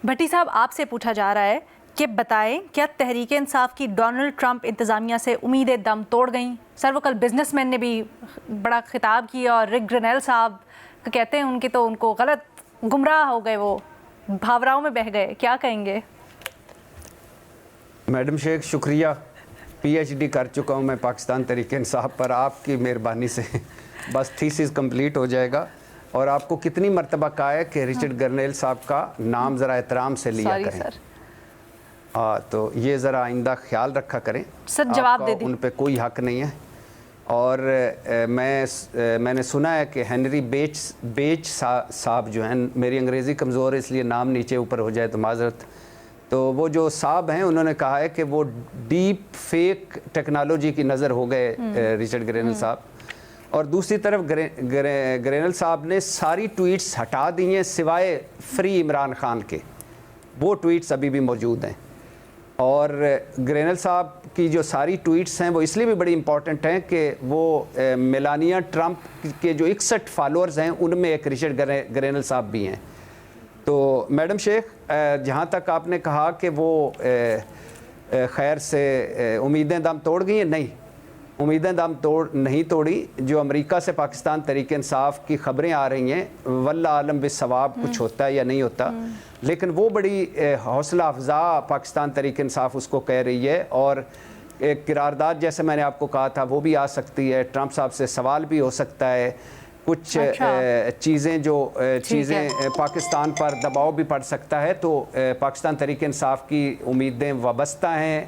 بھٹی صاحب آپ سے پوچھا جا رہا ہے کہ بتائیں کیا تحریک انصاف کی ڈونلڈ ٹرمپ انتظامیہ سے امیدیں دم توڑ گئیں؟ سر وہ کل بزنس مین نے بھی بڑا خطاب کیا اور رک گرینل صاحب کہتے ہیں ان کو غلط گمراہ ہو گئے، وہ بھاوراؤں میں بہہ گئے، کیا کہیں گے؟ میڈم شیخ شکریہ، پی ایچ ڈی کر چکا ہوں میں پاکستان تحریک انصاف پر، آپ کی مہربانی سے بس تھیسس کمپلیٹ ہو جائے گا۔ اور آپ کو کتنی مرتبہ کہا ہے کہ رچرڈ گرنیل صاحب کا نام ذرا احترام سے لیا کریں، تو یہ ذرا آئندہ خیال رکھا کریں، سر آپ جواب کا دے دی ان پہ کوئی حق نہیں ہے۔ اور میں نے سنا ہے کہ ہنری بیچ صاحب جو ہیں، میری انگریزی کمزور ہے اس لیے نام نیچے اوپر ہو جائے تو معذرت، تو وہ جو صاحب ہیں انہوں نے کہا ہے کہ وہ ڈیپ فیک ٹیکنالوجی کی نظر ہو گئے رچرڈ گرینل صاحب۔ اور دوسری طرف گرینل صاحب نے ساری ٹویٹس ہٹا دی ہیں سوائے فری عمران خان کے، وہ ٹویٹس ابھی بھی موجود ہیں۔ اور گرینل صاحب کی جو ساری ٹویٹس ہیں وہ اس لیے بھی بڑی امپورٹنٹ ہیں کہ وہ میلانیا ٹرمپ کے جو 61 فالورز ہیں ان میں ایک رچرڈ گرینل صاحب بھی ہیں۔ تو میڈم شیخ جہاں تک آپ نے کہا کہ وہ خیر سے امیدیں دم توڑ گئی ہیں، نہیں، امیدیں دم نہیں توڑی۔ جو امریکہ سے پاکستان تحریک انصاف کی خبریں آ رہی ہیں، واللہ عالم بالصواب کچھ ہوتا ہے یا نہیں ہوتا، لیکن وہ بڑی حوصلہ افزا پاکستان تحریک انصاف اس کو کہہ رہی ہے، اور ایک قرارداد جیسے میں نے آپ کو کہا تھا وہ بھی آ سکتی ہے، ٹرمپ صاحب سے سوال بھی ہو سکتا ہے، کچھ چیزیں پاکستان پر دباؤ بھی پڑ سکتا ہے۔ تو پاکستان تحریک انصاف کی امیدیں وابستہ ہیں